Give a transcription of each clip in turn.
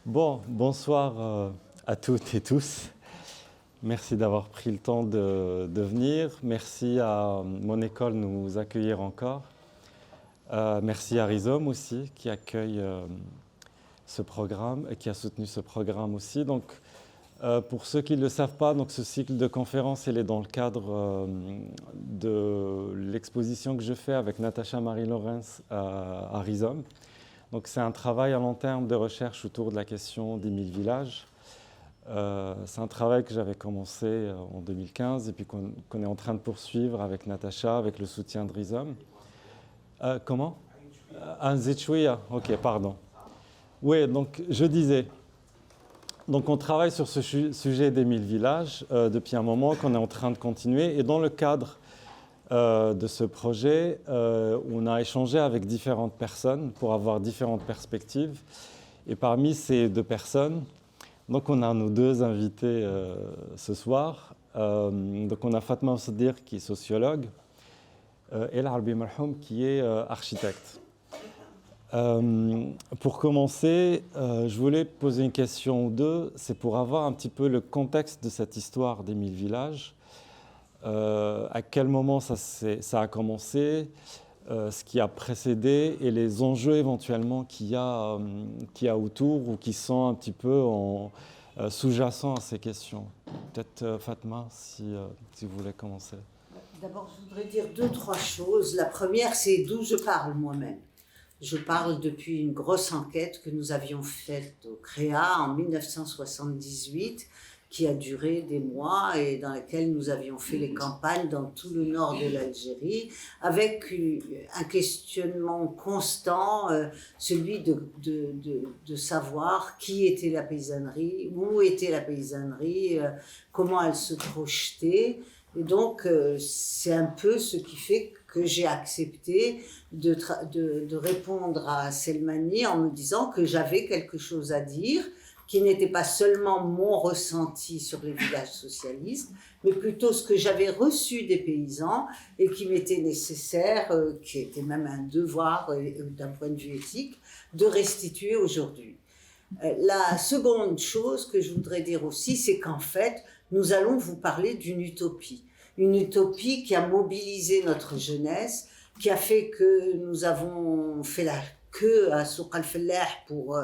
Bon, bonsoir à toutes et tous. Merci d'avoir pris le temps de venir. Merci à mon école de nous accueillir encore. Merci à Rhizome aussi qui accueille ce programme et qui a soutenu ce programme aussi. Donc, pour ceux qui ne le savent pas, donc ce cycle de conférences il est dans le cadre de l'exposition que je fais avec Natacha Marie-Laurence à Rhizome. Donc c'est un travail à long terme de recherche autour de la question des 1000 villages. C'est un travail que j'avais commencé en 2015 et puis qu'on est en train de poursuivre avec Natacha, avec le soutien de Rhizome. Comment Anzitchouia, ok, pardon. Oui, donc je disais, donc on travaille sur ce sujet des 1000 villages depuis un moment, qu'on est en train de continuer. Et dans le cadre de ce projet, on a échangé avec différentes personnes pour avoir différentes perspectives. Et parmi ces deux personnes, donc on a nos deux invités ce soir. Donc on a Fatma Oussedir qui est sociologue et El Arbi Marhoum qui est architecte. Pour commencer, je voulais poser une question ou deux. C'est pour avoir un petit peu le contexte de cette histoire des 1000 villages. À quel moment ça a commencé, ce qui a précédé et les enjeux éventuellement qu'il y a autour ou qui sont un petit peu sous-jacents à ces questions. Peut-être Fatma, si vous voulez commencer. D'abord, je voudrais dire deux, trois choses. La première, c'est d'où je parle moi-même. Je parle depuis une grosse enquête que nous avions faite au CREA en 1978, qui a duré des mois et dans laquelle nous avions fait les campagnes dans tout le nord de l'Algérie, avec un questionnement constant, celui de savoir qui était la paysannerie, où était la paysannerie, comment elle se projetait. Et donc, c'est un peu ce qui fait que j'ai accepté de répondre à Selmani en me disant que j'avais quelque chose à dire, qui n'était pas seulement mon ressenti sur les villages socialistes, mais plutôt ce que j'avais reçu des paysans et qui m'était nécessaire, qui était même un devoir d'un point de vue éthique, de restituer aujourd'hui. La seconde chose que je voudrais dire aussi, c'est qu'en fait, nous allons vous parler d'une utopie. Une utopie qui a mobilisé notre jeunesse, qui a fait que nous avons fait la queue à Souk al-Fellah pour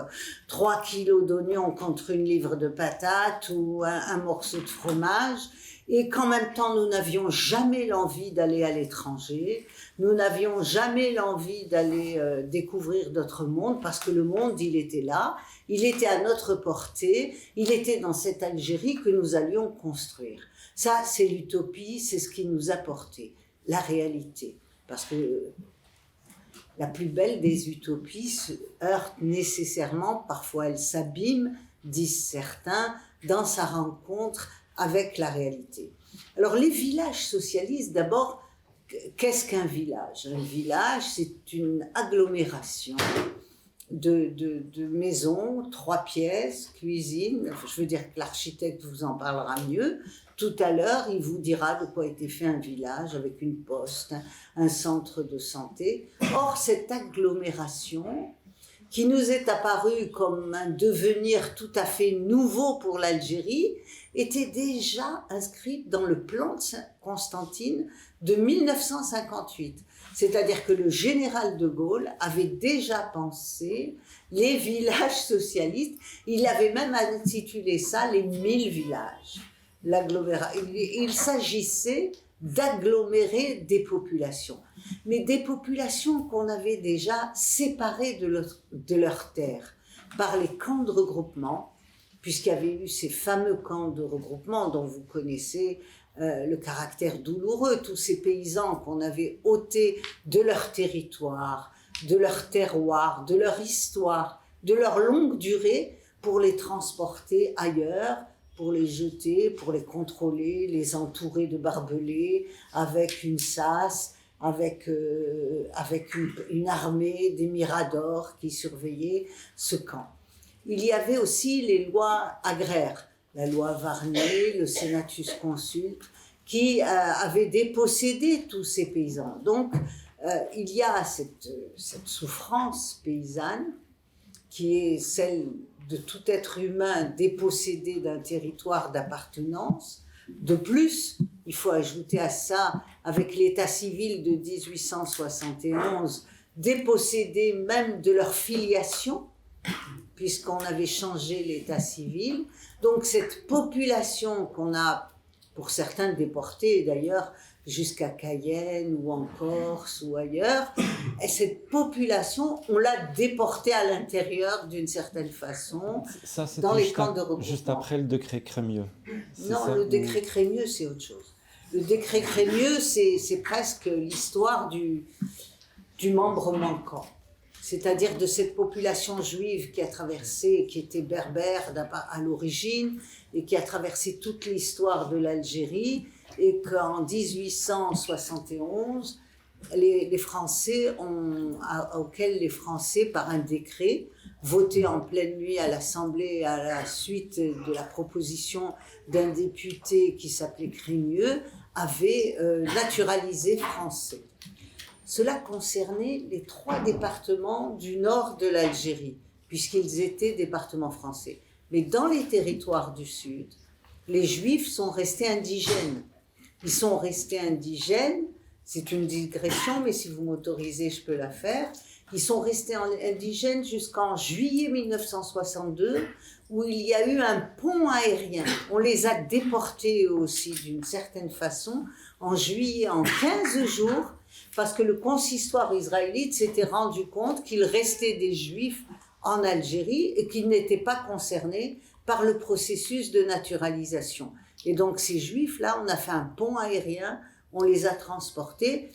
3 kilos d'oignons contre une livre de patates ou un morceau de fromage, et qu'en même temps nous n'avions jamais l'envie d'aller à l'étranger, nous n'avions jamais l'envie d'aller découvrir d'autres mondes, parce que le monde il était là, il était à notre portée, il était dans cette Algérie que nous allions construire. Ça c'est l'utopie, c'est ce qui nous a porté, la réalité, parce que la plus belle des utopies se heurte nécessairement, parfois elle s'abîme, disent certains, dans sa rencontre avec la réalité. Alors les villages socialistes, d'abord, qu'est-ce qu'un village? Un village, c'est une agglomération de maisons, 3 pièces, cuisine. Je veux dire que l'architecte vous en parlera mieux. Tout à l'heure, il vous dira de quoi a été fait un village avec une poste, un centre de santé. Or, cette agglomération, qui nous est apparue comme un devenir tout à fait nouveau pour l'Algérie, était déjà inscrite dans le plan de Constantine de 1958. C'est-à-dire que le général de Gaulle avait déjà pensé les villages socialistes. Il avait même intitulé ça les 1000 villages. Il s'agissait d'agglomérer des populations, mais des populations qu'on avait déjà séparées de leur terre par les camps de regroupement, puisqu'il y avait eu ces fameux camps de regroupement dont vous connaissez le caractère douloureux, tous ces paysans qu'on avait ôtés de leur territoire, de leur terroir, de leur histoire, de leur longue durée pour les transporter ailleurs, pour les jeter, pour les contrôler, les entourer de barbelés, avec une sas, avec une armée des miradors qui surveillaient ce camp. Il y avait aussi les lois agraires, la loi Varnet, le Senatus Consulte, qui avaient dépossédé tous ces paysans. Donc, il y a cette souffrance paysanne qui est celle de tout être humain dépossédé d'un territoire d'appartenance. De plus, il faut ajouter à ça, avec l'état civil de 1871, dépossédés même de leur filiation, puisqu'on avait changé l'état civil. Donc cette population qu'on a, pour certains déportés d'ailleurs, jusqu'à Cayenne ou en Corse ou ailleurs, et cette population, on l'a déportée à l'intérieur d'une certaine façon, ça, dans les camps de regroupement. Juste après le décret Crémieux. Non, le décret Crémieux, c'est autre chose. Le décret Crémieux, c'est presque l'histoire du membre manquant. C'est-à-dire de cette population juive qui a traversé, qui était berbère à l'origine, et qui a traversé toute l'histoire de l'Algérie, et qu'en 1871, les Français auxquels les Français, par un décret, voté en pleine nuit à l'Assemblée à la suite de la proposition d'un député qui s'appelait Crémieux, avaient naturalisé français. Cela concernait les 3 départements du nord de l'Algérie, puisqu'ils étaient départements français. Mais dans les territoires du sud, les Juifs sont restés indigènes. Ils sont restés indigènes, c'est une digression, mais si vous m'autorisez, je peux la faire. Ils sont restés indigènes jusqu'en juillet 1962, où il y a eu un pont aérien. On les a déportés aussi d'une certaine façon, en juillet, en 15 jours, parce que le consistoire israélite s'était rendu compte qu'il restait des Juifs en Algérie et qu'ils n'étaient pas concernés par le processus de naturalisation. Et donc ces Juifs-là, on a fait un pont aérien, on les a transportés,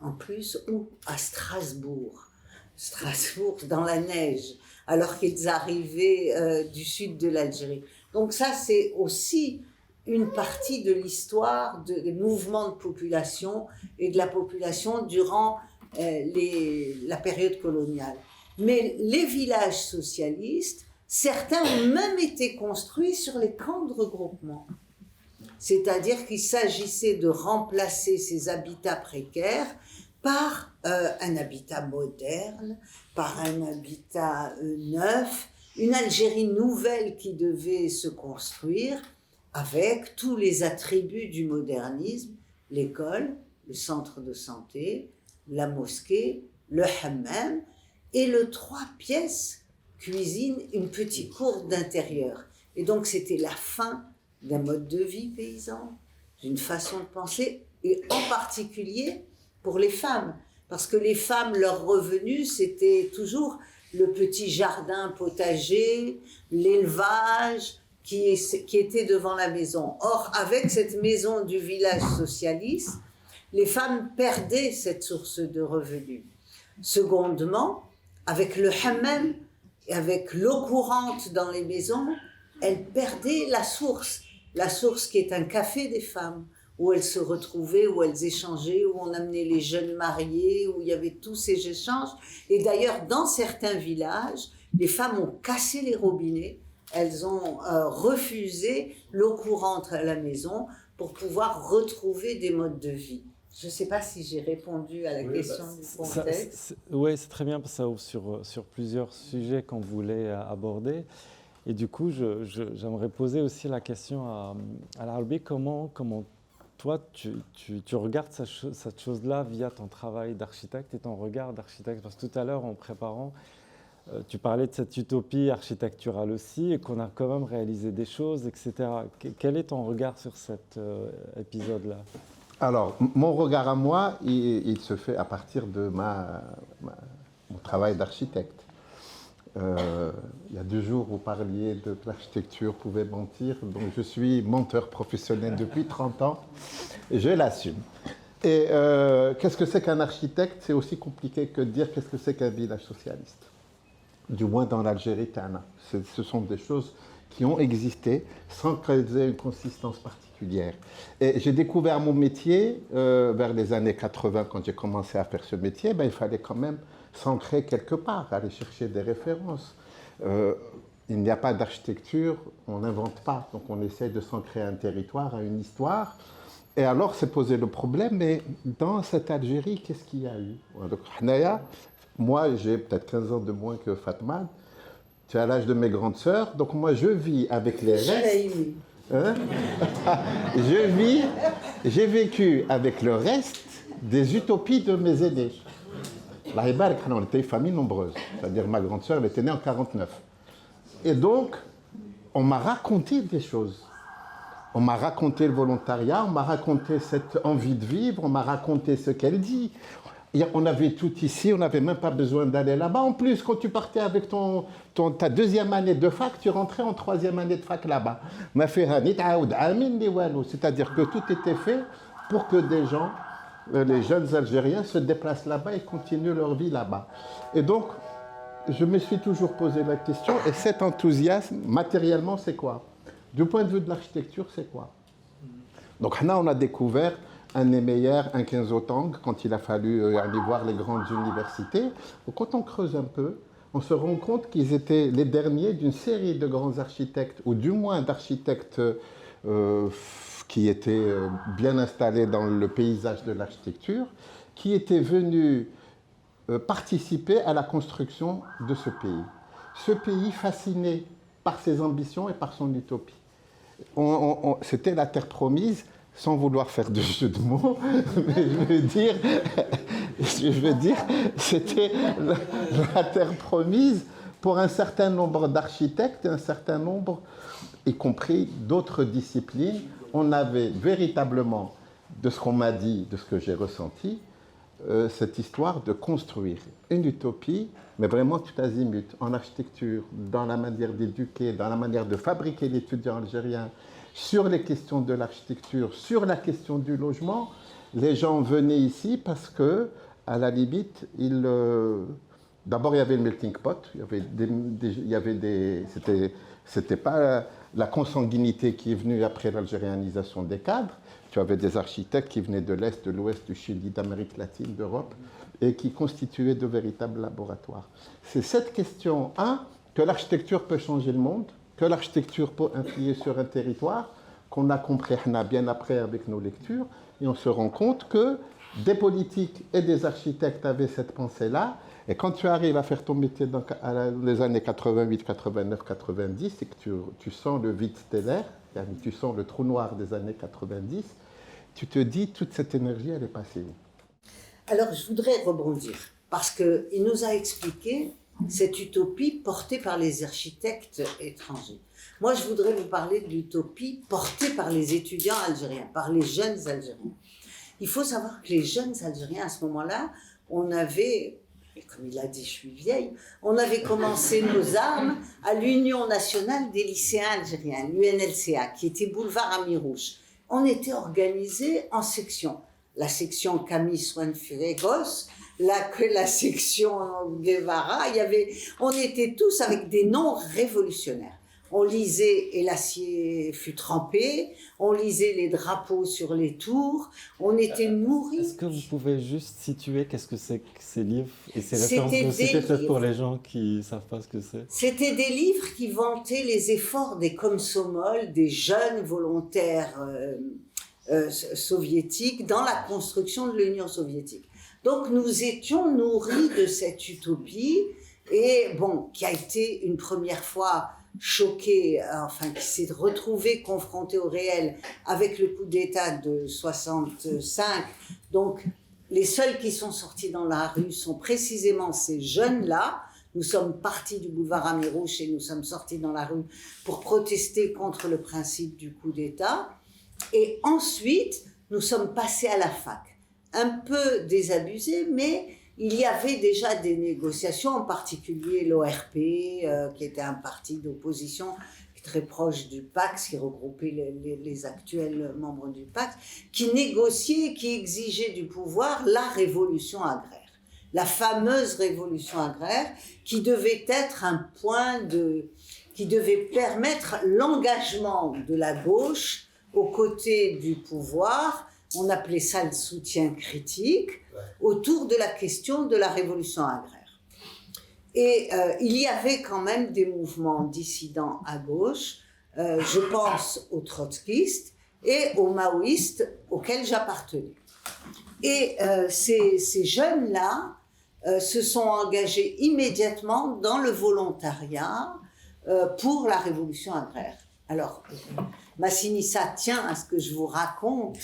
en plus, où ? À Strasbourg. Strasbourg, dans la neige, alors qu'ils arrivaient du sud de l'Algérie. Donc ça, c'est aussi une partie de l'histoire des mouvements de population et de la population durant la période coloniale. Mais les villages socialistes, certains ont même été construits sur les camps de regroupement. C'est-à-dire qu'il s'agissait de remplacer ces habitats précaires par un habitat moderne, par un habitat neuf, une Algérie nouvelle qui devait se construire avec tous les attributs du modernisme, l'école, le centre de santé, la mosquée, le hammam et le 3 pièces, cuisine, une petite cour d'intérieur. Et donc c'était la fin d'un mode de vie paysan, d'une façon de penser, et en particulier pour les femmes, parce que les femmes, leur revenu, c'était toujours le petit jardin potager, l'élevage qui était devant la maison. Or, avec cette maison du village socialiste, les femmes perdaient cette source de revenus. Secondement, avec le hammam et avec l'eau courante dans les maisons, elles perdaient la source qui est un café des femmes, où elles se retrouvaient, où elles échangeaient, où on amenait les jeunes mariés, où il y avait tous ces échanges. Et d'ailleurs, dans certains villages, les femmes ont cassé les robinets, elles ont refusé l'eau courante à la maison pour pouvoir retrouver des modes de vie. Je ne sais pas si j'ai répondu à la question du contexte. Oui, c'est très bien, parce que ça ouvre sur plusieurs sujets qu'on voulait aborder. Et du coup, j'aimerais poser aussi la question à l'Arbi, comment toi, tu regardes cette chose-là via ton travail d'architecte et ton regard d'architecte. Parce que tout à l'heure, en préparant, tu parlais de cette utopie architecturale aussi et qu'on a quand même réalisé des choses, etc. Quel est ton regard sur cet épisode-là ? Alors, mon regard à moi, il se fait à partir de mon travail d'architecte. Il y a 2 jours, vous parliez de l'architecture pouvait mentir. Donc, je suis menteur professionnel depuis 30 ans et je l'assume. Et qu'est-ce que c'est qu'un architecte ? C'est aussi compliqué que de dire qu'est-ce que c'est qu'un village socialiste. Du moins dans l'Algérie Tana. Ce sont des choses qui ont existé sans qu'elles aient une consistance particulière. Et j'ai découvert mon métier vers les années 80, quand j'ai commencé à faire ce métier, il fallait quand même s'ancrer quelque part, aller chercher des références. Il n'y a pas d'architecture, on n'invente pas. Donc on essaie de s'ancrer à un territoire, à une histoire. Et alors s'est posé le problème, mais dans cette Algérie, qu'est-ce qu'il y a eu ? Donc, moi, j'ai peut-être 15 ans de moins que Fatma. tu es à l'âge de mes grandes sœurs, donc moi je vis avec les restes. Hein? J'ai vécu avec le reste des utopies de mes aînés. La Hibar, on était une famille nombreuse, c'est-à-dire ma grande sœur, elle était née en 49. Et donc, on m'a raconté des choses. On m'a raconté le volontariat, on m'a raconté cette envie de vivre, on m'a raconté ce qu'elle dit. On avait tout ici, on n'avait même pas besoin d'aller là-bas. En plus, quand tu partais avec ta deuxième année de fac, tu rentrais en troisième année de fac là-bas. C'est-à-dire que tout était fait pour que des gens, les jeunes Algériens, se déplacent là-bas et continuent leur vie là-bas. Et donc, je me suis toujours posé la question, et cet enthousiasme, matériellement, c'est quoi? Du point de vue de l'architecture, c'est quoi? Donc là, on a découvert un Niemeyer, un Kenzo Tang, quand il a fallu aller voir les grandes universités. Donc, quand on creuse un peu, on se rend compte qu'ils étaient les derniers d'une série de grands architectes, ou du moins d'architectes qui étaient bien installés dans le paysage de l'architecture, qui étaient venus participer à la construction de ce pays. Ce pays fasciné par ses ambitions et par son utopie. C'était la terre promise, sans vouloir faire de jeu de mots, mais je veux dire, c'était la terre promise pour un certain nombre d'architectes, un certain nombre, y compris d'autres disciplines. On avait véritablement, de ce qu'on m'a dit, de ce que j'ai ressenti, cette histoire de construire une utopie, mais vraiment tout azimut, en architecture, dans la manière d'éduquer, dans la manière de fabriquer l'étudiant algérien, sur les questions de l'architecture, sur la question du logement. Les gens venaient ici parce que, à la limite, d'abord il y avait le melting pot, c'était pas la consanguinité qui est venue après l'algérianisation des cadres. Tu avais des architectes qui venaient de l'Est, de l'Ouest, du Chili, d'Amérique latine, d'Europe, et qui constituaient de véritables laboratoires. C'est cette question, que l'architecture peut changer le monde, que l'architecture peut influer sur un territoire, qu'on a compris bien après avec nos lectures, et on se rend compte que des politiques et des architectes avaient cette pensée-là, et quand tu arrives à faire ton métier dans les années 88, 89, 90, et que tu sens le vide stellaire, tu sens le trou noir des années 90, tu te dis, toute cette énergie, elle est passée où? Alors, je voudrais rebondir, parce qu'il nous a expliqué cette utopie portée par les architectes étrangers. Moi, je voudrais vous parler de l'utopie portée par les étudiants algériens, par les jeunes Algériens. Il faut savoir que les jeunes Algériens, à ce moment-là, on avait, et comme il a dit, je suis vieille, on avait commencé nos armes à l'Union nationale des lycéens algériens, l'UNLCA, qui était boulevard Amirouche. On était organisés en sections. La section Camille Swan-Furégos, la section Guevara, on était tous avec des noms révolutionnaires. On lisait « Et l'acier fut trempé », on lisait les drapeaux sur les tours, on était nourris. Est-ce que vous pouvez juste situer qu'est-ce que c'est que ces livres et ces références que c'était peut-être pour les gens qui ne savent pas ce que c'est? C'était des livres qui vantaient les efforts des komsomols, des jeunes volontaires soviétiques dans la construction de l'Union soviétique. Donc nous étions nourris de cette utopie et qui a été une première fois choqué, qui s'est retrouvé confronté au réel avec le coup d'État de 65. Donc les seuls qui sont sortis dans la rue sont précisément ces jeunes-là. Nous sommes partis du boulevard Amirouche et nous sommes sortis dans la rue pour protester contre le principe du coup d'État. Et ensuite, nous sommes passés à la fac. Un peu désabusés, mais il y avait déjà des négociations, en particulier l'ORP, qui était un parti d'opposition très proche du PAX, qui regroupait les actuels membres du PAX, qui négociait, qui exigeait du pouvoir la révolution agraire. La fameuse révolution agraire qui devait être qui devait permettre l'engagement de la gauche aux côtés du pouvoir. On appelait ça le soutien critique, autour de la question de la révolution agraire. Et il y avait quand même des mouvements dissidents à gauche, je pense aux trotskistes et aux maoïstes auxquels j'appartenais. Et ces jeunes-là se sont engagés immédiatement dans le volontariat, pour la révolution agraire. Alors, Massinissa tient à ce que je vous raconte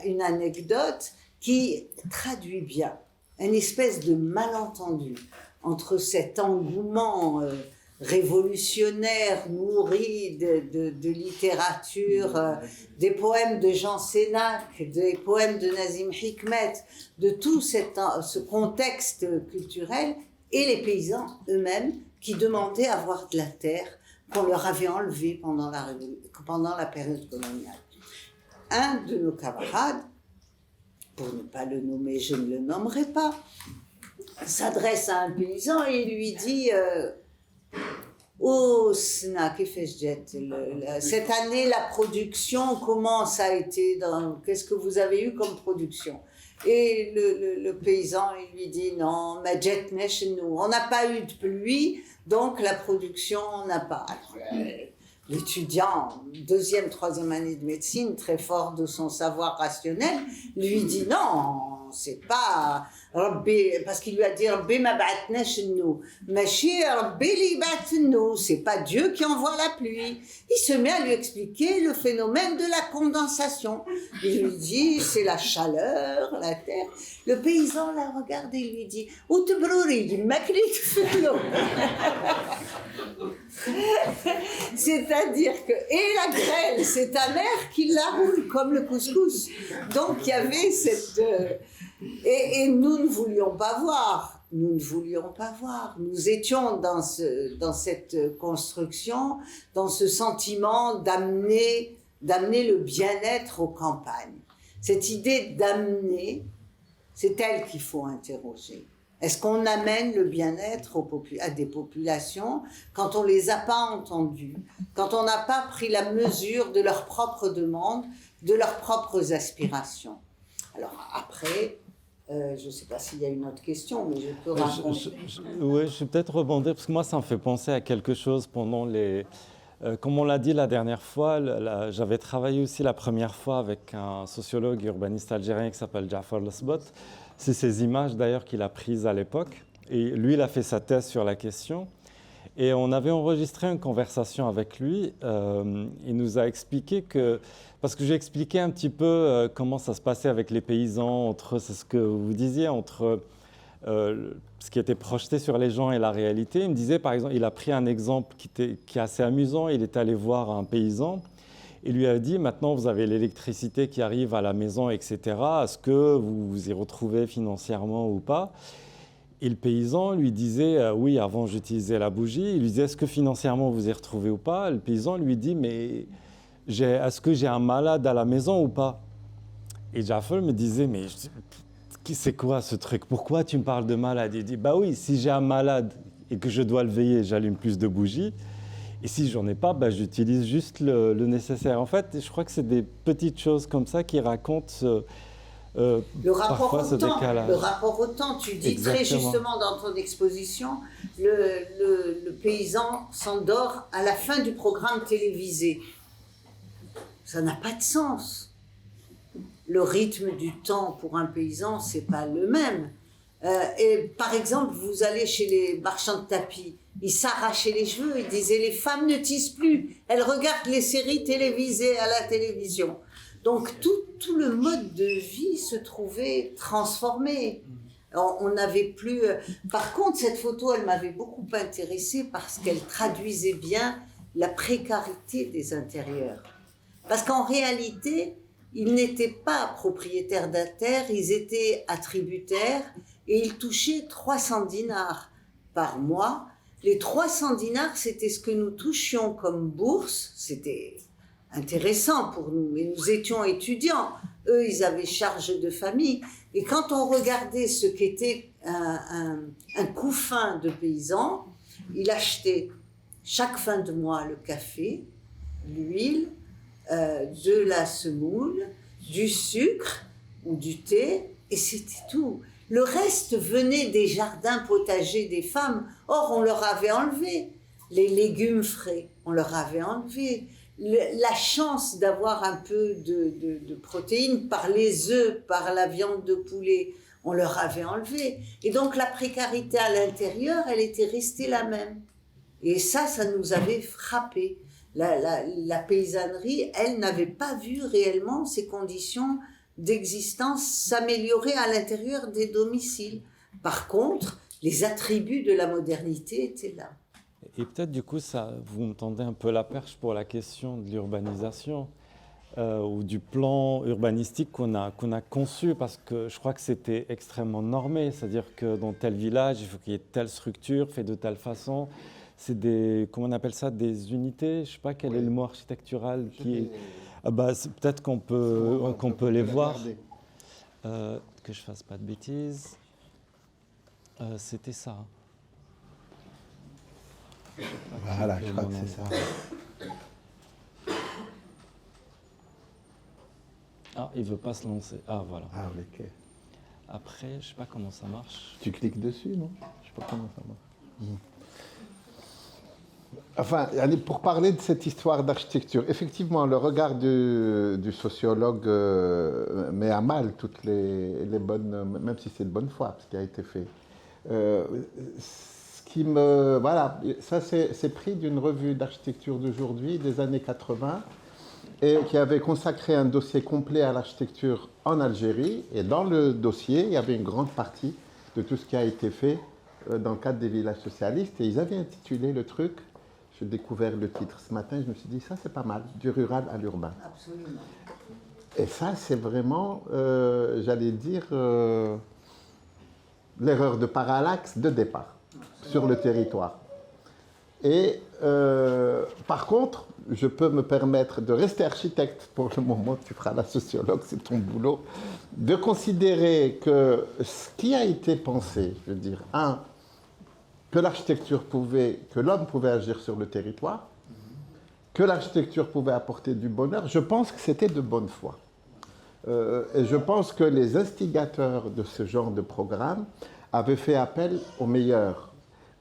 une anecdote qui traduit bien une espèce de malentendu entre cet engouement révolutionnaire, nourri de littérature, des poèmes de Jean Sénac, des poèmes de Nazim Hikmet, de tout ce contexte culturel, et les paysans eux-mêmes qui demandaient avoir de la terre qu'on leur avait enlevée pendant la période coloniale. Un de nos camarades, pour ne pas le nommer, je ne le nommerai pas, s'adresse à un paysan et lui dit Oh, Sna, cette année, la production, comment ça a été qu'est-ce que vous avez eu comme production? Et le paysan, il lui dit non, on n'a pas eu de pluie, donc la production, on n'a pas. Alors, l'étudiant, deuxième, troisième année de médecine, très fort de son savoir rationnel, lui dit non, c'est pas parce qu'il lui a dit Rabbi ma ba'atnash nous, machi Rabbi li ba'atnou, c'est pas Dieu qui envoie la pluie. Il se met à lui expliquer le phénomène de la condensation. Il lui dit c'est la chaleur, la terre. Le paysan la regarde et lui dit Outbrouri, makli tflo. C'est-à-dire que, et la grêle, c'est ta mère qui la roule comme le couscous. Donc il y avait cette... Et nous ne voulions pas voir. Nous étions dans cette construction, dans ce sentiment d'amener le bien-être aux campagnes. Cette idée d'amener, c'est elle qu'il faut interroger. Est-ce qu'on amène le bien-être à des populations quand on ne les a pas entendues, quand on n'a pas pris la mesure de leurs propres demandes, de leurs propres aspirations? Alors après, je ne sais pas s'il y a une autre question, mais je peux raconter. Oui, je vais peut-être rebondir, parce que moi, ça me fait penser à quelque chose pendant les... comme on l'a dit la dernière fois, j'avais travaillé aussi la première fois avec un sociologue urbaniste algérien qui s'appelle Jafar Lesbot. C'est ces images d'ailleurs qu'il a prises à l'époque. Et lui, il a fait sa thèse sur la question. Et on avait enregistré une conversation avec lui. Il nous a expliqué que... Parce que j'ai expliqué un petit peu comment ça se passait avec les paysans, c'est ce que vous disiez, entre ce qui était projeté sur les gens et la réalité. Il me disait, par exemple, il a pris un exemple qui est assez amusant. Il est allé voir un paysan. Il lui a dit, maintenant vous avez l'électricité qui arrive à la maison, etc. Est-ce que vous vous y retrouvez financièrement ou pas? Et le paysan lui disait, oui, avant j'utilisais la bougie. Il lui disait, est-ce que financièrement vous y retrouvez ou pas? Le paysan lui dit, mais est-ce que j'ai un malade à la maison ou pas? Et Jafar me disait, mais c'est quoi ce truc? Pourquoi tu me parles de malade? Il dit, bah oui, si j'ai un malade et que je dois le veiller, j'allume plus de bougies. Et si j'en ai pas, bah, j'utilise juste le nécessaire. En fait, je crois que c'est des petites choses comme ça qui racontent le rapport parfois ce décalage. Le rapport au temps, tu dis Exactement. Très justement dans ton exposition, le paysan s'endort à la fin du programme télévisé. Ça n'a pas de sens. Le rythme du temps pour un paysan, c'est pas le même. Et par exemple, vous allez chez les marchands de tapis, ils s'arrachaient les cheveux, ils disaient les femmes ne tissent plus, elles regardent les séries télévisées à la télévision. Donc tout le mode de vie se trouvait transformé. On n'avait plus... Par contre, cette photo, elle m'avait beaucoup intéressée parce qu'elle traduisait bien la précarité des intérieurs. Parce qu'en réalité, ils n'étaient pas propriétaires de la terre, ils étaient attributaires et ils touchaient 300 dinars par mois. Les 300 dinars, c'était ce que nous touchions comme bourse. C'était intéressant pour nous, mais nous étions étudiants. Eux, ils avaient charge de famille. Et quand on regardait ce qu'était un couffin de paysan, il achetait chaque fin de mois le café, l'huile, de la semoule, du sucre ou du thé, et c'était tout. Le reste venait des jardins potagers des femmes. Or, on leur avait enlevé les légumes frais, on leur avait enlevé la chance d'avoir un peu de protéines par les œufs, par la viande de poulet, on leur avait enlevé. Et donc, la précarité à l'intérieur, elle était restée la même. Et ça nous avait frappé. La paysannerie, elle n'avait pas vu réellement ses conditions d'existence s'améliorer à l'intérieur des domiciles. Par contre, les attributs de la modernité étaient là. Et peut-être du coup, vous me tendez un peu la perche pour la question de l'urbanisation ou du plan urbanistique qu'on a conçu, parce que je crois que c'était extrêmement normé, c'est-à-dire que dans tel village, il faut qu'il y ait telle structure, fait de telle façon. C'est des, comment on appelle ça, des unités, je ne sais pas quel est le mot architectural qui est... Ah bah, peut-être qu'on peut les voir. Que je ne fasse pas de bêtises. C'était ça. Voilà, je crois que c'est ça. Ah, il ne veut pas se lancer. Ah, voilà. Ah, ok. Après, je ne sais pas comment ça marche. Tu cliques dessus, non? Je ne sais pas comment ça marche. Enfin, pour parler de cette histoire d'architecture, effectivement, le regard du sociologue met à mal toutes les bonnes, même si c'est de bonne foi, ce qui a été fait. Voilà, ça c'est pris d'une revue d'architecture d'aujourd'hui, des années 80, et qui avait consacré un dossier complet à l'architecture en Algérie. Et dans le dossier, il y avait une grande partie de tout ce qui a été fait dans le cadre des villages socialistes. Et ils avaient intitulé le truc, j'ai découvert le titre ce matin, je me suis dit, ça c'est pas mal, du rural à l'urbain. Absolument. Et ça, c'est vraiment, j'allais dire, l'erreur de parallaxe de départ sur le territoire. Et par contre, je peux me permettre de rester architecte pour le moment, tu feras la sociologue, c'est ton boulot, de considérer que ce qui a été pensé, je veux dire, que l'homme pouvait agir sur le territoire, que l'architecture pouvait apporter du bonheur, je pense que c'était de bonne foi. Et je pense que les instigateurs de ce genre de programme avaient fait appel aux meilleurs,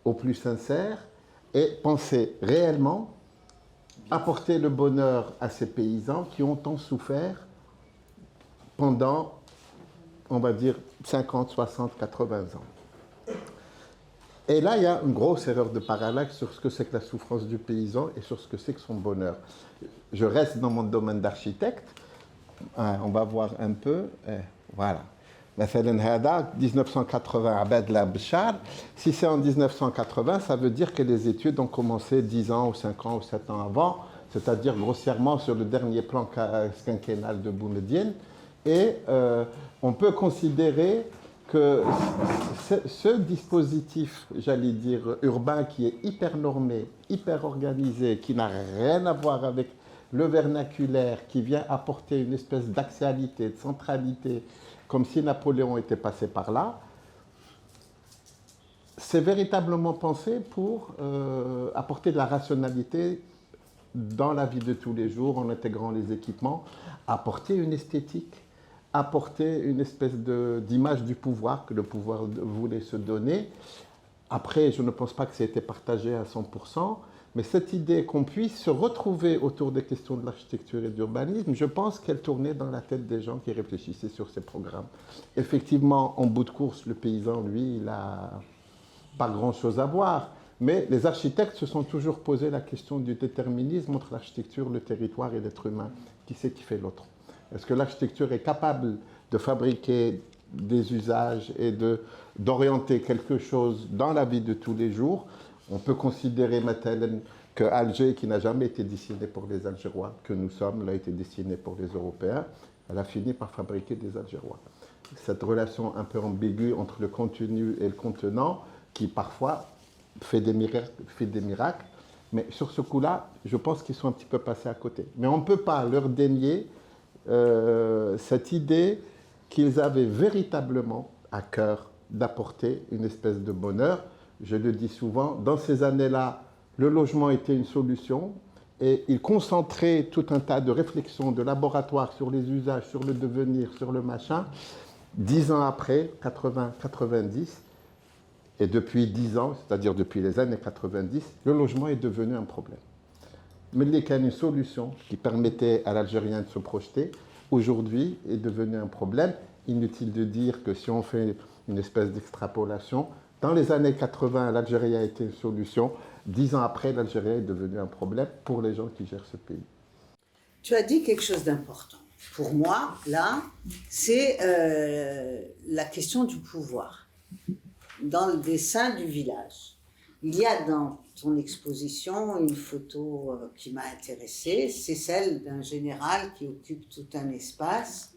aux plus sincères, et pensaient réellement apporter le bonheur à ces paysans qui ont tant souffert pendant, on va dire, 50, 60, 80 ans. Et là, il y a une grosse erreur de parallaxe sur ce que c'est que la souffrance du paysan et sur ce que c'est que son bonheur. Je reste dans mon domaine d'architecte. On va voir un peu. Voilà. 1980, Abed Labchar. Si c'est en 1980, ça veut dire que les études ont commencé 10 ans ou 5 ans ou 7 ans avant, c'est-à-dire grossièrement sur le dernier plan quinquennal de Boumediene. Et on peut considérer que ce dispositif, j'allais dire, urbain, qui est hyper normé, hyper organisé, qui n'a rien à voir avec le vernaculaire, qui vient apporter une espèce d'axialité, de centralité, comme si Napoléon était passé par là, c'est véritablement pensé pour apporter de la rationalité dans la vie de tous les jours, en intégrant les équipements, apporter une esthétique, apporter une espèce d'image du pouvoir que le pouvoir voulait se donner. Après, je ne pense pas que ça ait été partagé à 100%, mais cette idée qu'on puisse se retrouver autour des questions de l'architecture et d'urbanisme, je pense qu'elle tournait dans la tête des gens qui réfléchissaient sur ces programmes. Effectivement, en bout de course, le paysan, lui, il n'a pas grand-chose à voir, mais les architectes se sont toujours posé la question du déterminisme entre l'architecture, le territoire et l'être humain. Qui c'est qui fait l'autre ? Est-ce que l'architecture est capable de fabriquer des usages et d'orienter quelque chose dans la vie de tous les jours ? On peut considérer maintenant que Alger, qui n'a jamais été dessiné pour les Algérois, que nous sommes, l'a été dessiné pour les Européens, elle a fini par fabriquer des Algérois. Cette relation un peu ambiguë entre le contenu et le contenant, qui parfois fait des miracles, mais sur ce coup-là, je pense qu'ils sont un petit peu passés à côté. Mais on ne peut pas leur dénier cette idée qu'ils avaient véritablement à cœur d'apporter une espèce de bonheur. Je le dis souvent, dans ces années-là, le logement était une solution et ils concentraient tout un tas de réflexions, de laboratoires sur les usages, sur le devenir, sur le machin. 10 ans après, 80-90, et depuis 10 ans, c'est-à-dire depuis les années 90, le logement est devenu un problème. Mais il y a une solution qui permettait à l'Algérien de se projeter, aujourd'hui est devenu un problème. Inutile de dire que si on fait une espèce d'extrapolation, dans les années 80, l'Algérie a été une solution. 10 ans après, l'Algérie est devenue un problème pour les gens qui gèrent ce pays. Tu as dit quelque chose d'important. Pour moi, là, c'est la question du pouvoir. Dans le dessin du village, il y a dans ton exposition une photo qui m'a intéressée. C'est celle d'un général qui occupe tout un espace.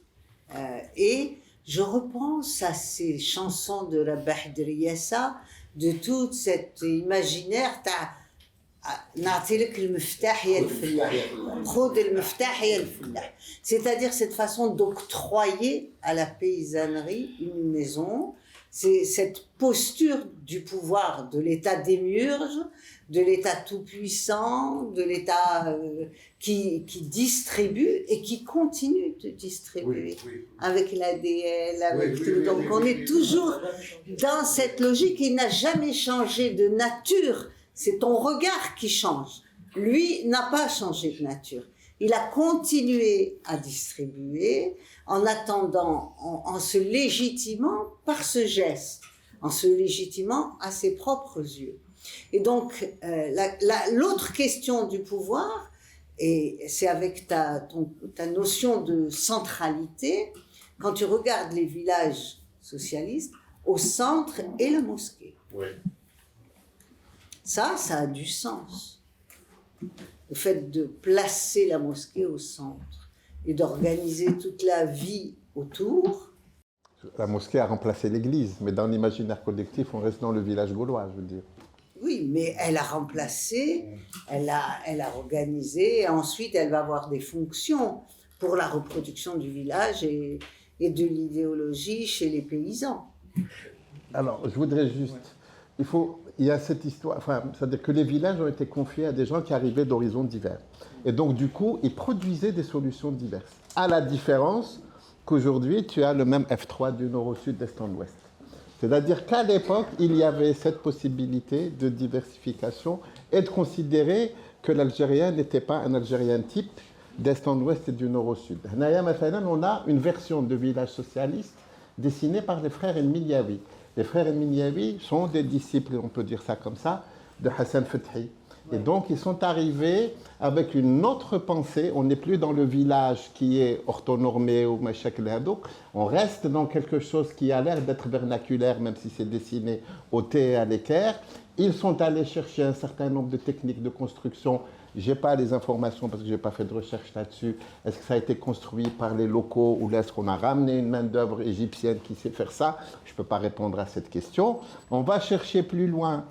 Et je repense à ces chansons de Rabah Driyassa, de toute cet imaginaire. C'est-à-dire cette façon d'octroyer à la paysannerie une maison, c'est cette posture du pouvoir de l'État démiurge, de l'État tout-puissant, de l'État qui distribue et qui continue de distribuer avec l'ADL, avec tout. Donc on est toujours dans cette logique qui n'a jamais changé de nature. C'est ton regard qui change. Lui n'a pas changé de nature. Il a continué à distribuer en attendant, en se légitimant par ce geste, en se légitimant à ses propres yeux. Et donc, l'autre question du pouvoir, et c'est avec ta notion de centralité, quand tu regardes les villages socialistes, au centre est la mosquée. Oui. Ça a du sens. Le fait de placer la mosquée au centre et d'organiser toute la vie autour. La mosquée a remplacé l'église, mais dans l'imaginaire collectif, on reste dans le village gaulois, je veux dire. Oui, mais elle a remplacé, elle a organisé, et ensuite elle va avoir des fonctions pour la reproduction du village et de l'idéologie chez les paysans. Alors, je voudrais juste... Il y a cette histoire, c'est-à-dire que les villages ont été confiés à des gens qui arrivaient d'horizons divers. Et donc, du coup, ils produisaient des solutions diverses. À la différence qu'aujourd'hui, tu as le même F3 du nord au sud, d'est en ouest. C'est-à-dire qu'à l'époque, il y avait cette possibilité de diversification et de considérer que l'Algérien n'était pas un Algérien type d'est en ouest et du nord au sud. On a une version de village socialiste dessinée par les frères El-Miliawi. Les frères El-Miliawi sont des disciples, on peut dire ça comme ça, de Hassan Fethi. Et donc, ils sont arrivés avec une autre pensée. On n'est plus dans le village qui est orthonormé ou machak l'hadouk. On reste dans quelque chose qui a l'air d'être vernaculaire, même si c'est dessiné au thé et à l'équerre. Ils sont allés chercher un certain nombre de techniques de construction. Je n'ai pas les informations parce que je n'ai pas fait de recherche là-dessus. Est-ce que ça a été construit par les locaux ou est-ce qu'on a ramené une main-d'œuvre égyptienne qui sait faire ça? Je ne peux pas répondre à cette question. On va chercher plus loin.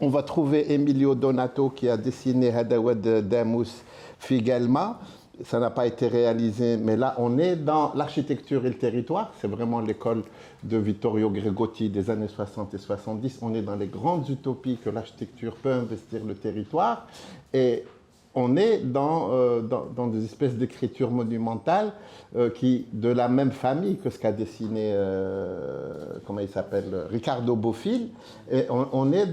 On va trouver Emilio Donato qui a dessiné Hadawad Damus Figelma. Ça n'a pas été réalisé, mais là, on est dans l'architecture et le territoire. C'est vraiment l'école de Vittorio Gregotti des années 60 et 70. On est dans les grandes utopies que l'architecture peut investir le territoire. Et on est dans des espèces d'écriture monumentale qui, de la même famille que ce qu'a dessiné, comment il s'appelle, Ricardo Bofill. Et on est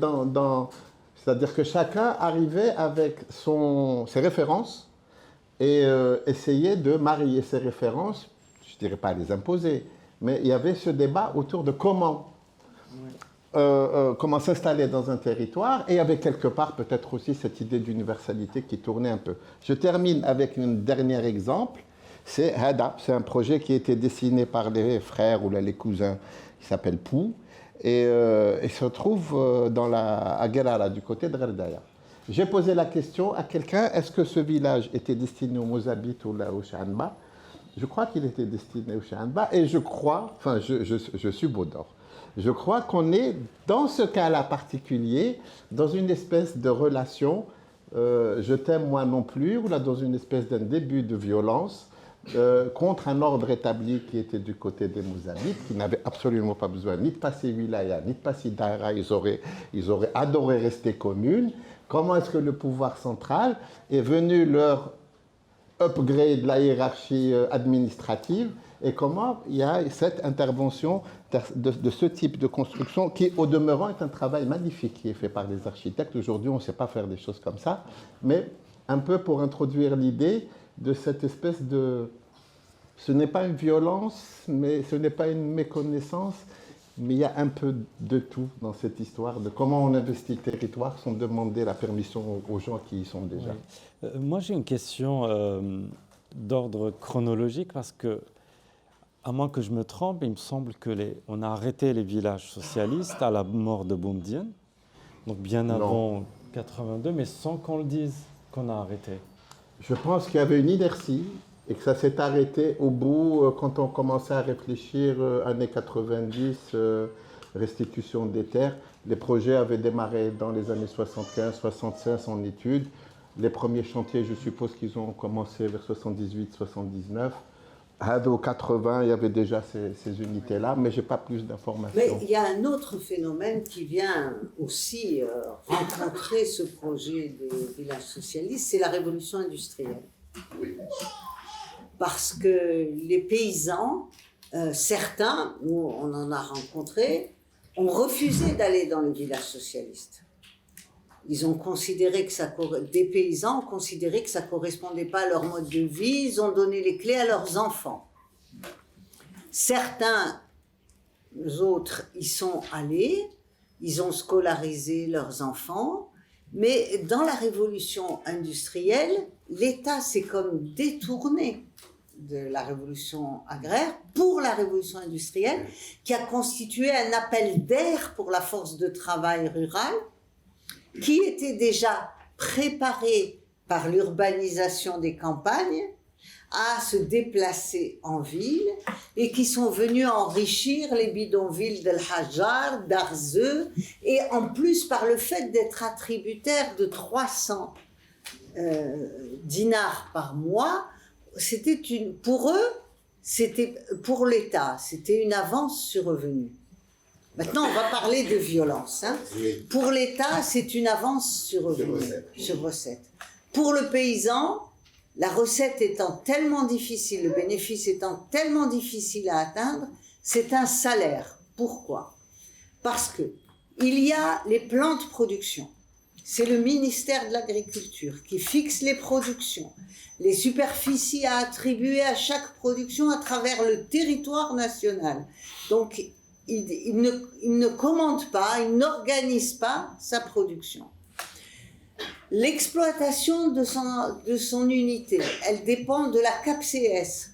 c'est-à-dire que chacun arrivait avec ses références et essayer de marier ces références, je ne dirais pas les imposer, mais il y avait ce débat autour de comment s'installer dans un territoire, et il y avait quelque part peut-être aussi cette idée d'universalité qui tournait un peu. Je termine avec un dernier exemple, c'est Hada, c'est un projet qui a été dessiné par les frères ou les cousins qui s'appelle Pou, et se trouve à Guelala, du côté de Gerdaya. J'ai posé la question à quelqu'un, est-ce que ce village était destiné au Mozabit ou là au Shanba? Je crois qu'il était destiné au Shanba et je crois, je suis Baudor, je crois qu'on est dans ce cas-là particulier, dans une espèce de relation, je t'aime moi non plus, ou là dans une espèce d'un début de violence contre un ordre établi qui était du côté des Mozabites, qui n'avaient absolument pas besoin ni de passer wilaya, ni de passer daira, ils auraient adoré rester communes. Comment est-ce que le pouvoir central est venu leur upgrade la hiérarchie administrative et comment il y a cette intervention de ce type de construction qui, au demeurant, est un travail magnifique qui est fait par les architectes. Aujourd'hui, on ne sait pas faire des choses comme ça, mais un peu pour introduire l'idée de cette espèce de... Ce n'est pas une violence, mais ce n'est pas une méconnaissance mais il y a un peu de tout dans cette histoire, de comment on investit le territoire sans demander la permission aux gens qui y sont déjà. Oui. Moi, j'ai une question d'ordre chronologique parce que, à moins que je me trompe, il me semble on a arrêté les villages socialistes à la mort de Boumedienne, donc bien avant 82, mais sans qu'on le dise qu'on a arrêté. Je pense qu'il y avait une inertie et que ça s'est arrêté au bout, quand on commençait à réfléchir, années 90, restitution des terres. Les projets avaient démarré dans les années 75-76 en études. Les premiers chantiers, je suppose qu'ils ont commencé vers 78-79. Au 80, il y avait déjà ces unités-là, mais je n'ai pas plus d'informations. Mais il y a un autre phénomène qui vient aussi rencontrer ce projet des villages socialistes, c'est la révolution industrielle. Oui. Parce que les paysans, certains, nous on en a rencontré, ont refusé d'aller dans les villages socialistes. Ils ont considéré que des paysans ont considéré que ça ne correspondait pas à leur mode de vie, ils ont donné les clés à leurs enfants. Certains autres y sont allés, ils ont scolarisé leurs enfants, mais dans la révolution industrielle, l'État s'est comme détourné de la révolution agraire pour la révolution industrielle, qui a constitué un appel d'air pour la force de travail rurale, qui était déjà préparé par l'urbanisation des campagnes à se déplacer en ville et qui sont venus enrichir les bidonvilles d'El Hadjar, d'Arzeu, et en plus par le fait d'être attributaires de 300 dinars par mois, pour l'État, c'était une avance sur revenu. Maintenant, on va parler de violence. Oui. Pour l'État, c'est une avance sur revenu, sur recette. Pour le paysan, la recette étant tellement difficile, le bénéfice étant tellement difficile à atteindre, c'est un salaire. Pourquoi ? Parce que il y a les plans de production. C'est le ministère de l'Agriculture qui fixe les productions, les superficies à attribuer à chaque production à travers le territoire national. Donc, il ne commande pas, il n'organise pas sa production. L'exploitation de son unité, elle dépend de la CAPCS.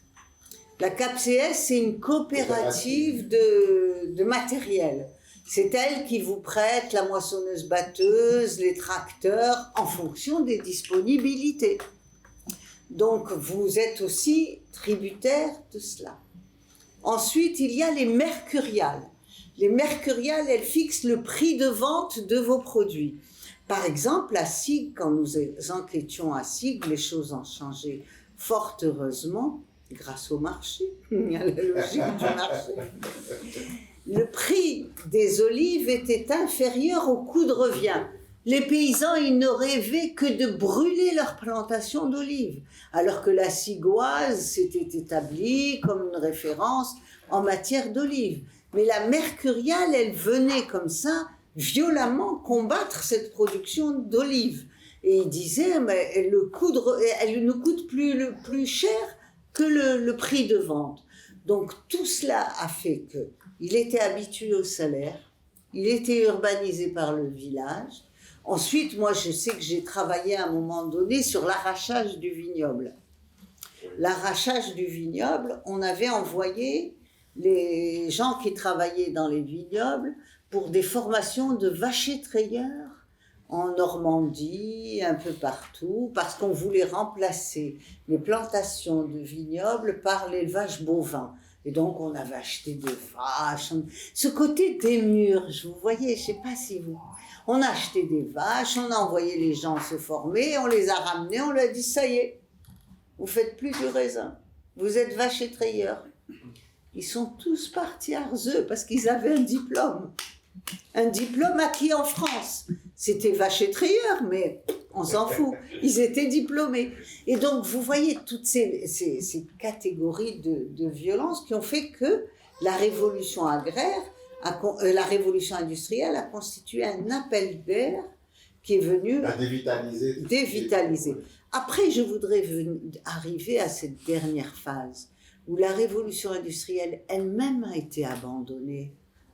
La CAPCS, c'est une coopérative de matériel. C'est elle qui vous prête la moissonneuse-batteuse, les tracteurs, en fonction des disponibilités. Donc, vous êtes aussi tributaire de cela. Ensuite, il y a les mercuriales. Les mercuriales, elles fixent le prix de vente de vos produits. Par exemple, à Signes, quand nous enquêtions à Signes, les choses ont changé fort heureusement, grâce au marché. Il y a la logique du marché. Le prix des olives était inférieur au coût de revient. Les paysans, ils ne rêvaient que de brûler leur plantation d'olives, alors que la Sigoise s'était établie comme une référence en matière d'olives. Mais la mercuriale, elle venait comme ça, violemment combattre cette production d'olives. Et il disait, mais elle ne coûte plus cher que le prix de vente. Donc tout cela a fait qu'il était habitué au salaire, il était urbanisé par le village. Ensuite, moi, je sais que j'ai travaillé à un moment donné sur l'arrachage du vignoble. L'arrachage du vignoble, on avait envoyé les gens qui travaillaient dans les vignobles pour des formations de vachers-trayeurs en Normandie, un peu partout, parce qu'on voulait remplacer les plantations de vignobles par l'élevage bovin. Et donc, on avait acheté des vaches. Ce côté des murs, vous voyez, je ne sais pas si vous... On a acheté des vaches, on a envoyé les gens se former, on les a ramenés, on leur a dit, ça y est, vous ne faites plus du raisin, vous êtes vachers-trayeurs. Ils sont tous partis à Arzeu parce qu'ils avaient un diplôme acquis en France. C'était vachers-trayeurs, mais on s'en fout, ils étaient diplômés. Et donc, vous voyez toutes ces catégories de violence qui ont fait que la révolution agraire, la révolution industrielle a constitué un appel d'air qui est venu dévitaliser. Après, je voudrais arriver à cette dernière phase où la révolution industrielle elle-même a été abandonnée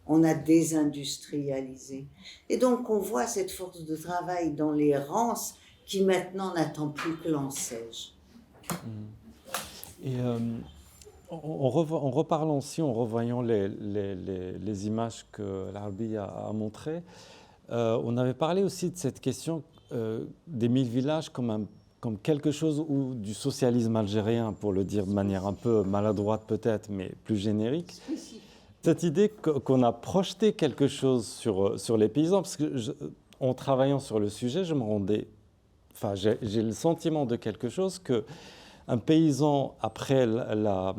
on a désindustrialisé. Et donc on voit cette force de travail dans l'errance qui maintenant n'attend plus que l'on sèche. Et en reparlant aussi, en revoyant les images que l'Arabie a montrées, on avait parlé aussi de cette question des 1000 villages comme quelque chose du socialisme algérien, pour le dire de manière un peu maladroite peut-être, mais plus générique. Cette idée qu'on a projeté quelque chose sur les paysans, parce que en travaillant sur le sujet, j'ai le sentiment de quelque chose qu'un paysan, après la